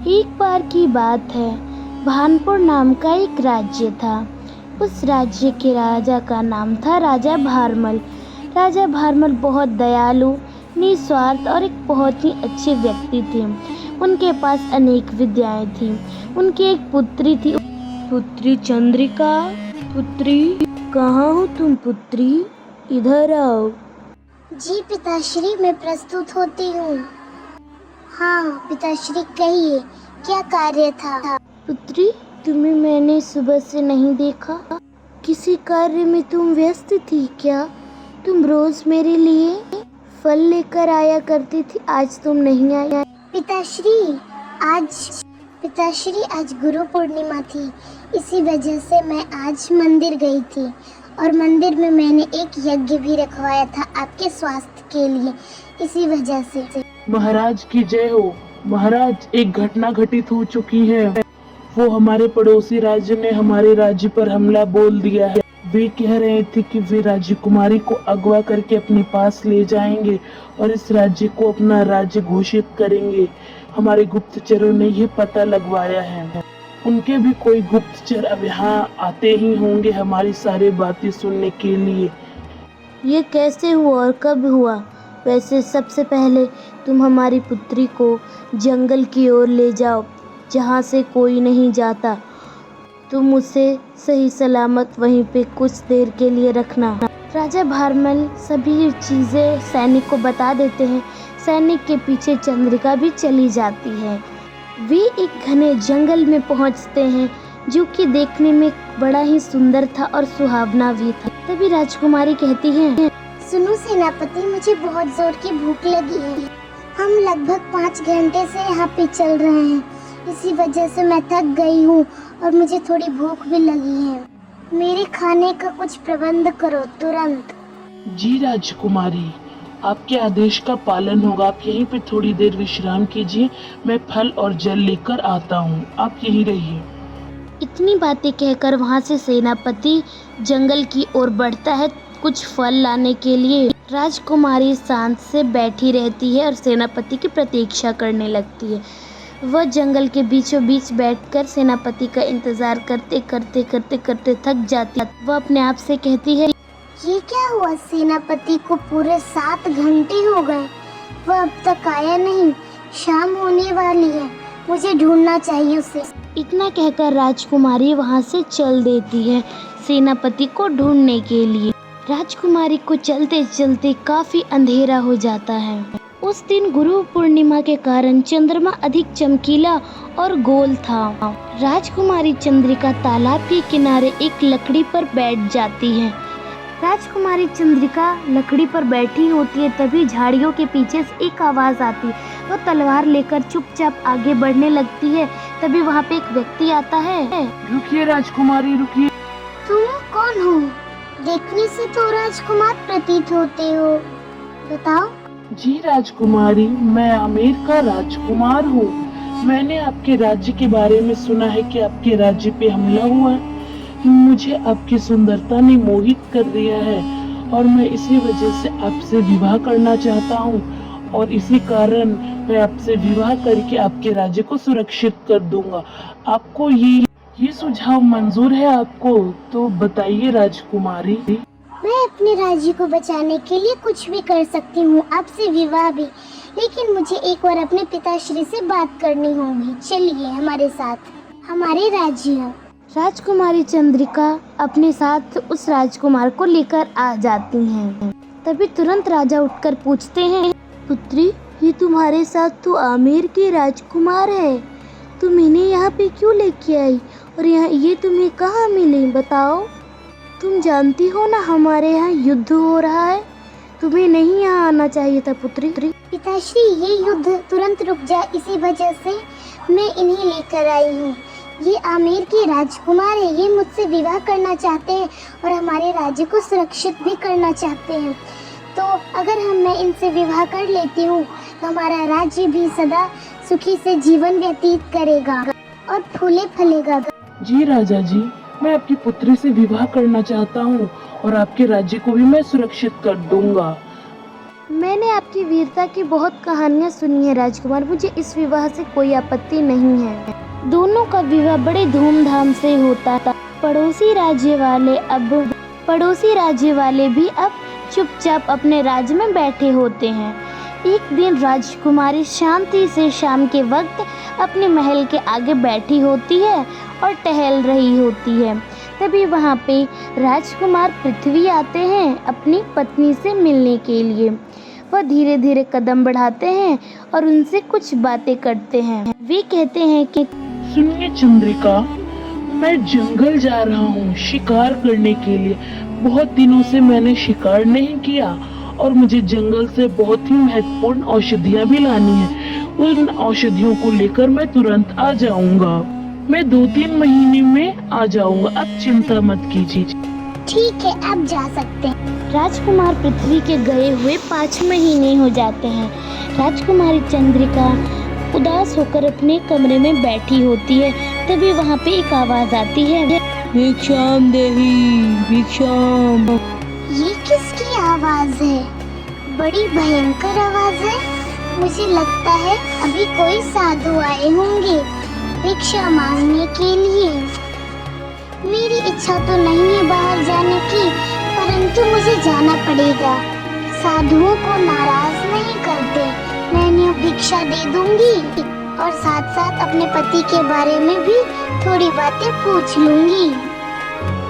एक बार की बात है, भानपुर नाम का एक राज्य था। उस राज्य के राजा का नाम था राजा भारमल। राजा भारमल बहुत दयालु, निस्वार्थ और एक बहुत ही अच्छे व्यक्ति थे। उनके पास अनेक विद्याएं थीं। उनकी एक पुत्री थी। पुत्री चंद्रिका। पुत्री, कहाँ हो तुम पुत्री? इधर आओ। जी पिताश्री, मैं प्रस्तुत होती हूँ। हाँ पिताश्री, कहिए, क्या कार्य था? पुत्री, तुम्हें मैंने सुबह से नहीं देखा। किसी कार्य में तुम व्यस्त थी क्या? तुम रोज मेरे लिए फल लेकर आया करती थी, आज तुम नहीं आई। पिताश्री आज गुरु पूर्णिमा थी, इसी वजह से मैं आज मंदिर गई थी और मंदिर में मैंने एक यज्ञ भी रखवाया था आपके स्वास्थ्य के लिए, इसी वजह से। महाराज की जय हो। महाराज, एक घटना घटित हो चुकी है। वो हमारे पड़ोसी राज्य ने हमारे राज्य पर हमला बोल दिया है। वे कह रहे थे कि वे राजकुमारी को अगवा करके अपने पास ले जाएंगे और इस राज्य को अपना राज्य घोषित करेंगे। हमारे गुप्तचरों ने ये पता लगवाया है। उनके भी कोई गुप्तचर अब यहाँ आते ही होंगे हमारी सारी बातें सुनने के लिए। ये कैसे हुआ और कब हुआ? वैसे सबसे पहले तुम हमारी पुत्री को जंगल की ओर ले जाओ, जहाँ से कोई नहीं जाता। तुम उसे सही सलामत वहीं पे कुछ देर के लिए रखना। राजा भारमल सभी चीज़ें सैनिक को बता देते हैं। सैनिक के पीछे चंद्रिका भी चली जाती है। वे एक घने जंगल में पहुंचते हैं, जो कि देखने में बड़ा ही सुंदर था और सुहावना भी था। तभी राजकुमारी कहती है, सुनो सेनापति, मुझे बहुत जोर की भूख लगी है। हम लगभग 5 घंटे से यहाँ पे चल रहे हैं, इसी वजह से मैं थक गई हूँ और मुझे थोड़ी भूख भी लगी है। मेरे खाने का कुछ प्रबंध करो तुरंत। जी राजकुमारी, आपके आदेश का पालन होगा। आप यहीं पे थोड़ी देर विश्राम कीजिए, मैं फल और जल लेकर आता हूँ, आप यहीं रहिए। इतनी बातें कहकर वहाँ से सेनापति जंगल की ओर बढ़ता है कुछ फल लाने के लिए। राजकुमारी शांत से बैठी रहती है और सेनापति की प्रतीक्षा करने लगती है। वह जंगल के बीचों बीच बैठकर सेनापति का इंतजार करते करते करते करते थक जाती है। वह अपने आप से कहती है, ये क्या हुआ? सेनापति को पूरे 7 घंटे हो गए, वह अब तक आया नहीं। शाम होने वाली है, मुझे ढूंढना चाहिए उसे। इतना कहकर राजकुमारी वहां से चल देती है सेनापति को ढूंढने के लिए। राजकुमारी को चलते चलते काफी अंधेरा हो जाता है। उस दिन गुरु पूर्णिमा के कारण चंद्रमा अधिक चमकीला और गोल था। राजकुमारी चंद्रिका तालाब के किनारे एक लकड़ी पर बैठ जाती है। राजकुमारी चंद्रिका लकड़ी पर बैठी होती है, तभी झाड़ियों के पीछे से एक आवाज आती है। वह तलवार लेकर चुपचाप आगे बढ़ने लगती है। तभी वहाँ पे एक व्यक्ति आता है। रुकिए राजकुमारी, रुकिए। तुम कौन हो? देखने से तो राजकुमार प्रतीत होते हो, बताओ। जी राजकुमारी, मैं आमेर का राजकुमार हूँ। मैंने आपके राज्य के बारे में सुना है कि आपके राज्य पे हमला हुआ है। मुझे आपकी सुंदरता ने मोहित कर दिया है और मैं इसी वजह से आपसे विवाह करना चाहता हूँ और इसी कारण मैं आपसे विवाह करके आपके राज्य को सुरक्षित कर दूंगा। आपको ये सुझाव मंजूर है आपको? तो बताइए राजकुमारी। मैं अपने राज्य को बचाने के लिए कुछ भी कर सकती हूँ, आपसे विवाह भी, लेकिन मुझे एक बार अपने पिताश्री से बात करनी होगी। चलिए हमारे साथ, हमारे राज्य। राजकुमारी चंद्रिका अपने साथ उस राजकुमार को लेकर आ जाती हैं। तभी तुरंत राजा उठकर पूछते हैं, पुत्री, ये तुम्हारे साथ तो आमेर के राजकुमार है, तुम इन्हें यहाँ पे क्यों लेके आई और यहाँ ये तुम्हें कहाँ मिले? बताओ। तुम जानती हो ना हमारे यहाँ युद्ध हो रहा है, तुम्हें नहीं यहाँ आना चाहिए था पुत्री। पिताश्री, ये युद्ध तुरंत रुक जाए, इसी वजह से मैं इन्हें लेकर आई हूँ। ये आमेर के राजकुमार है, ये मुझसे विवाह करना चाहते हैं और हमारे राज्य को सुरक्षित भी करना चाहते हैं। तो अगर मैं इनसे विवाह कर लेती हूँ तो हमारा राज्य भी सदा सुखी से जीवन व्यतीत करेगा और फूले फलेगा। जी राजा जी, मैं आपकी पुत्री से विवाह करना चाहता हूँ और आपके राज्य को भी मैं सुरक्षित कर दूंगा। मैंने आपकी वीरता की बहुत कहानियाँ सुनी है राजकुमार, मुझे इस विवाह से कोई आपत्ति नहीं है। दोनों का विवाह बड़े धूमधाम से होता था। पड़ोसी राज्य वाले भी अब चुपचाप अपने राज्य में बैठे होते हैं। एक दिन राजकुमारी शांति से शाम के वक्त अपने महल के आगे बैठी होती है और टहल रही होती है। तभी वहाँ पे राजकुमार पृथ्वी आते हैं अपनी पत्नी से मिलने के लिए। वह धीरे धीरे कदम बढ़ाते हैं और उनसे कुछ बातें करते हैं। वे कहते हैं कि सुनिए चंद्रिका, मैं जंगल जा रहा हूँ शिकार करने के लिए। बहुत दिनों से मैंने शिकार नहीं किया और मुझे जंगल से बहुत ही महत्वपूर्ण औषधियाँ भी लानी है। उन औषधियों को लेकर मैं तुरंत आ जाऊंगा। मैं 2-3 महीने में आ जाऊंगा, अब चिंता मत कीजिए। ठीक है, आप जा सकते हैं। राजकुमार पृथ्वी के गए हुए 5 महीने हो जाते हैं। राजकुमारी चंद्रिका उदास होकर अपने कमरे में बैठी होती है। तभी वहाँ पे एक आवाज आती है, भिक्षाम देही भिक्षाम। ये किसकी आवाज है? बड़ी भयंकर आवाज है। मुझे लगता है अभी कोई साधु आए होंगे भिक्षा मांगने के लिए। मेरी इच्छा तो नहीं है बाहर जाने की, परंतु मुझे जाना पड़ेगा। साधुओं को नाराज नहीं करते। मैं इन्हें भिक्षा दे दूंगी और साथ साथ अपने पति के बारे में भी थोड़ी बातें पूछ लूंगी।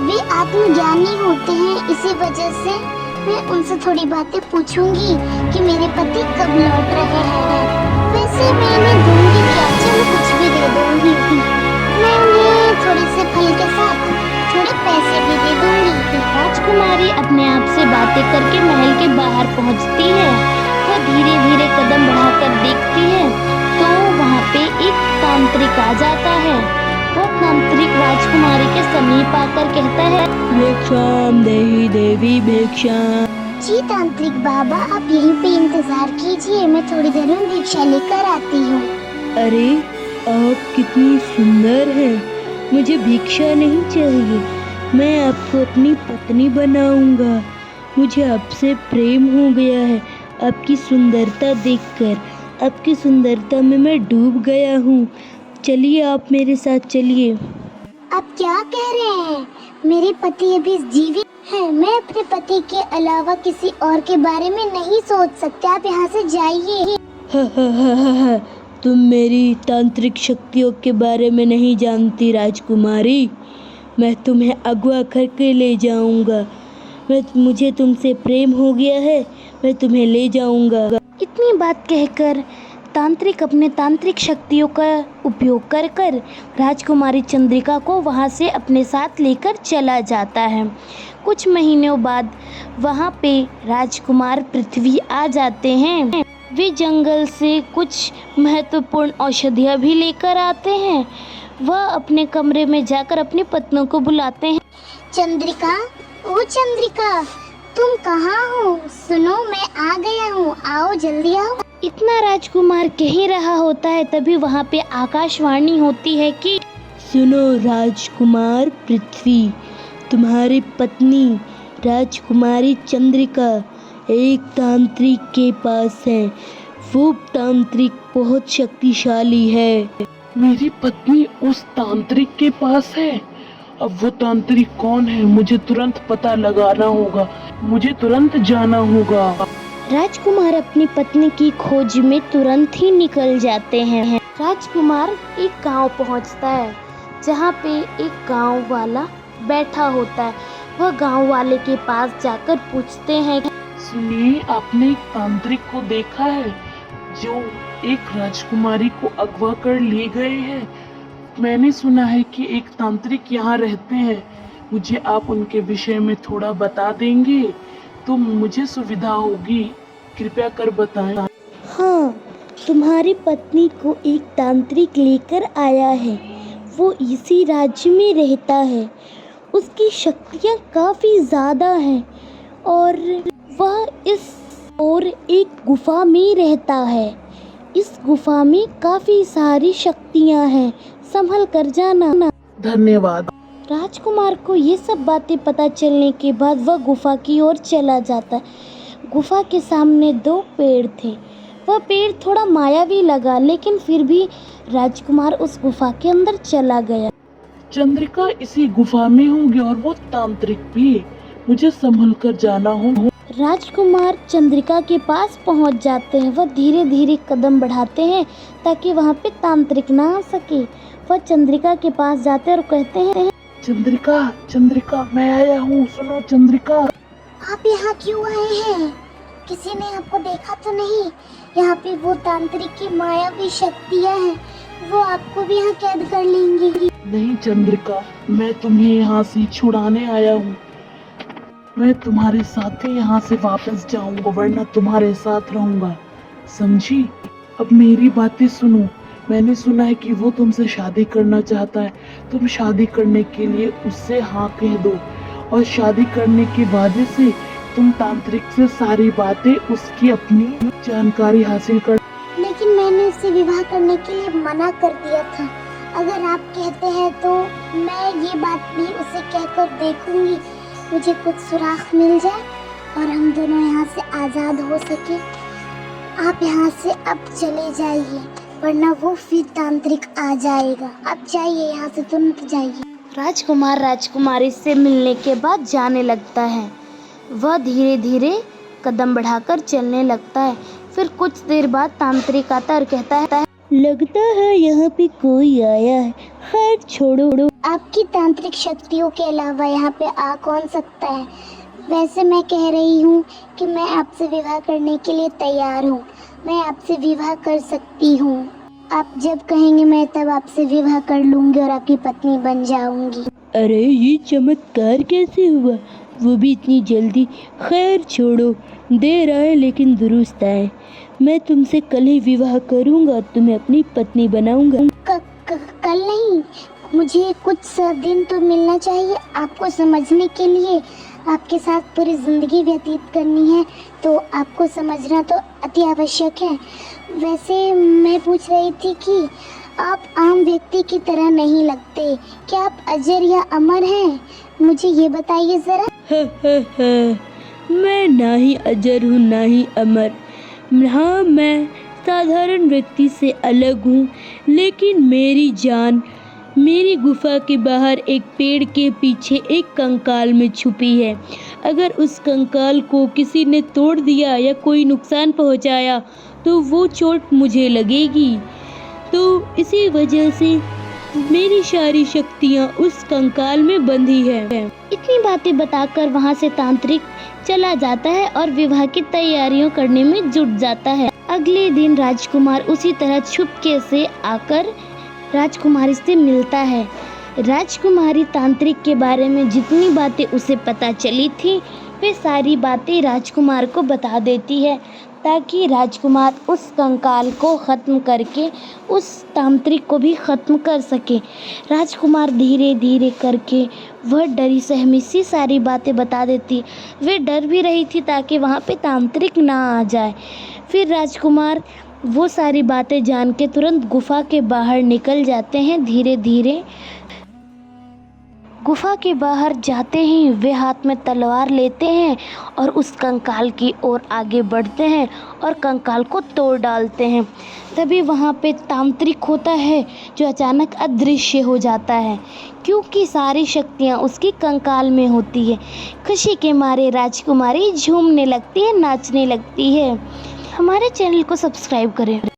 वे आत्मज्ञानी होते हैं, इसी वजह से मैं उनसे थोड़ी बातें पूछूंगी कि मेरे पति कब लौट रहे हैं। वैसे मैं इन्हें दूंगी क्या? चलो कुछ भी दे दूंगी। मैं उन्हें थोड़े से फल के साथ थोड़े पैसे भी दे दूंगी। राजकुमारी अपने आप से बातें करके महल के बाहर पहुंचती है। वह धीरे धीरे कदम बढ़ाकर देखती है तो वहाँ पे एक तांत्रिक आ जाता है। वह तांत्रिक राजकुमारी के समीप आकर कहता है, भिक्षाम देही देवी भिक्षाम। जी तांत्रिक बाबा, आप यहीं पे इंतजार कीजिए, मैं थोड़ी देर में भिक्षा लेकर आती हूँ। अरे आप कितनी सुंदर हैं, मुझे भिक्षा नहीं चाहिए, मैं आपको अपनी पत्नी बनाऊंगा। मुझे आपसे प्रेम हो गया है, आपकी सुंदरता देखकर। आपकी सुंदरता में मैं डूब गया हूँ। चलिए आप मेरे साथ चलिए। आप क्या कह रहे हैं? मेरे पति अभी जीवित हैं। मैं अपने पति के अलावा किसी और के बारे में नहीं सोच सकता। आप यहाँ से जाइए। हा, तुम मेरी तांत्रिक शक्तियों के बारे में नहीं जानती राजकुमारी। मैं तुम्हें अगवा करके ले जाऊंगा। मुझे तुमसे प्रेम हो गया है, मैं तुम्हें ले जाऊंगा। इतनी बात कहकर तांत्रिक अपने तांत्रिक शक्तियों का उपयोग कर कर राजकुमारी चंद्रिका को वहाँ से अपने साथ लेकर चला जाता है। कुछ महीनों बाद वहाँ पे राजकुमार पृथ्वी आ जाते हैं। वे जंगल से कुछ महत्वपूर्ण औषधियाँ भी लेकर आते हैं। वह अपने कमरे में जाकर अपनी पत्नी को बुलाते हैं। चंद्रिका, ओ चंद्रिका, तुम कहाँ हो? सुनो, मैं आ गया हूँ, आओ जल्दी आओ। इतना राजकुमार कह ही रहा होता है, तभी वहाँ पे आकाशवाणी होती है कि सुनो राजकुमार पृथ्वी, तुम्हारी पत्नी राजकुमारी चंद्रिका एक तांत्रिक के पास है। वो तांत्रिक बहुत शक्तिशाली है। मेरी पत्नी उस तांत्रिक के पास है? अब वो तांत्रिक कौन है? मुझे तुरंत पता लगाना होगा, मुझे तुरंत जाना होगा। राजकुमार अपनी पत्नी की खोज में तुरंत ही निकल जाते हैं। राजकुमार एक गांव पहुंचता है जहां पे एक गांव वाला बैठा होता है। वह गांव वाले के पास जाकर पूछते हैं, सुनिए, आपने एक तांत्रिक को देखा है जो एक राजकुमारी को अगवा कर ले गए हैं? मैंने सुना है कि एक तांत्रिक यहाँ रहते हैं। मुझे आप उनके विषय में थोड़ा बता देंगे तो मुझे सुविधा होगी, कृपया कर बताएं। हाँ, तुम्हारी पत्नी को एक तांत्रिक लेकर आया है। वो इसी राज्य में रहता है। उसकी शक्तियाँ काफ़ी ज़्यादा हैं और वह एक गुफा में रहता है। इस गुफा में काफ़ी सारी शक्तियाँ हैं, संभल कर जाना। धन्यवाद। राजकुमार को ये सब बातें पता चलने के बाद वह गुफा की ओर चला जाता है। गुफा के सामने 2 पेड़ थे। वह पेड़ थोड़ा मायावी लगा, लेकिन फिर भी राजकुमार उस गुफा के अंदर चला गया। चंद्रिका इसी गुफा में होंगे और वो तांत्रिक भी। मुझे संभल कर जाना हो। राजकुमार चंद्रिका के पास पहुंच जाते हैं। वह धीरे धीरे कदम बढ़ाते हैं ताकि वहां पे तांत्रिक ना आ सके। वह चंद्रिका के पास जाते हैं और कहते हैं, चंद्रिका, चंद्रिका, मैं आया हूँ, सुनो चंद्रिका। आप यहाँ क्यों आए हैं? किसी ने आपको देखा तो नहीं? यहाँ पे वो तांत्रिक की मायावी शक्तियाँ हैं, वो आपको भी यहाँ कैद कर लेंगी। नहीं चंद्रिका, मैं तुम्हें यहाँ से छुड़ाने आया हूँ। मैं तुम्हारे साथ ही यहाँ से वापस जाऊंगा, वरना तुम्हारे साथ रहूंगा, समझी? अब मेरी बातें सुनो। मैंने सुना है कि वो तुमसे शादी करना चाहता है। तुम शादी करने के लिए उससे हाँ कह दो, और शादी करने के वादे से तुम तांत्रिक से सारी बातें, उसकी अपनी जानकारी हासिल कर। लेकिन मैंने उससे विवाह करने के लिए मना कर दिया था। अगर आप कहते हैं तो मैं ये बात भी उसे कहकर देखूंगी, मुझे कुछ सुराग मिल जाए और हम दोनों यहाँ से आज़ाद हो सके। आप यहाँ से अब चले जाइए, वरना वो फिर तांत्रिक आ जाएगा। अब जाइए यहाँ से, तुरंत जाइए। राजकुमार राजकुमारी से मिलने के बाद जाने लगता है। वह धीरे धीरे कदम बढ़ाकर चलने लगता है। फिर कुछ देर बाद तांत्रिक आता है और कहता है, लगता है यहाँ पे कोई आया है। खैर छोड़ो। आपकी तांत्रिक शक्तियों के अलावा यहाँ पे आ कौन सकता है? वैसे मैं कह रही हूँ कि मैं आपसे विवाह करने के लिए तैयार हूँ। मैं आपसे विवाह कर सकती हूँ। आप जब कहेंगे मैं तब आपसे विवाह कर लूँगी और आपकी पत्नी बन जाऊँगी। अरे ये चमत्कार कैसे हुआ, वो भी इतनी जल्दी? खैर छोड़ो, देर आए लेकिन दुरुस्त आए। मैं तुमसे कल ही विवाह करूँगा, तुम्हें अपनी पत्नी बनाऊँगा। कल नहीं, मुझे कुछ दिन तो मिलना चाहिए आपको समझने के लिए। आपके साथ पूरी ज़िंदगी व्यतीत करनी है तो आपको समझना तो अति आवश्यक है। वैसे मैं पूछ रही थी कि आप आम व्यक्ति की तरह नहीं लगते। क्या आप अजर या अमर हैं? मुझे ये बताइए ज़रा। मैं ना ही अजर हूँ ना ही अमर। हाँ, मैं साधारण व्यक्ति से अलग हूँ, लेकिन मेरी जान मेरी गुफा के बाहर एक पेड़ के पीछे एक कंकाल में छुपी है। अगर उस कंकाल को किसी ने तोड़ दिया या कोई नुकसान पहुंचाया तो वो चोट मुझे लगेगी। तो इसी वजह से मेरी सारी शक्तियाँ उस कंकाल में बंधी है। इतनी बातें बताकर वहाँ से तांत्रिक चला जाता है और विवाह की तैयारियों करने में जुट जाता है। अगले दिन राजकुमार उसी तरह छुपके से आकर राजकुमारी से मिलता है। राजकुमारी तांत्रिक के बारे में जितनी बातें उसे पता चली थी वे सारी बातें राजकुमार को बता देती है, ताकि राजकुमार उस कंकाल को ख़त्म करके उस तांत्रिक को भी ख़त्म कर सके। राजकुमार धीरे धीरे करके वह डरी सहमी सी सारी बातें बता देती। वे डर भी रही थी ताकि वहाँ पे तांत्रिक ना आ जाए। फिर राजकुमार वो सारी बातें जान के तुरंत गुफा के बाहर निकल जाते हैं। धीरे धीरे गुफा के बाहर जाते ही वे हाथ में तलवार लेते हैं और उस कंकाल की ओर आगे बढ़ते हैं और कंकाल को तोड़ डालते हैं। तभी वहाँ पे तांत्रिक होता है जो अचानक अदृश्य हो जाता है, क्योंकि सारी शक्तियाँ उसकी कंकाल में होती है। खुशी के मारे राजकुमारी झूमने लगती है, नाचने लगती है। हमारे चैनल को सब्सक्राइब करें।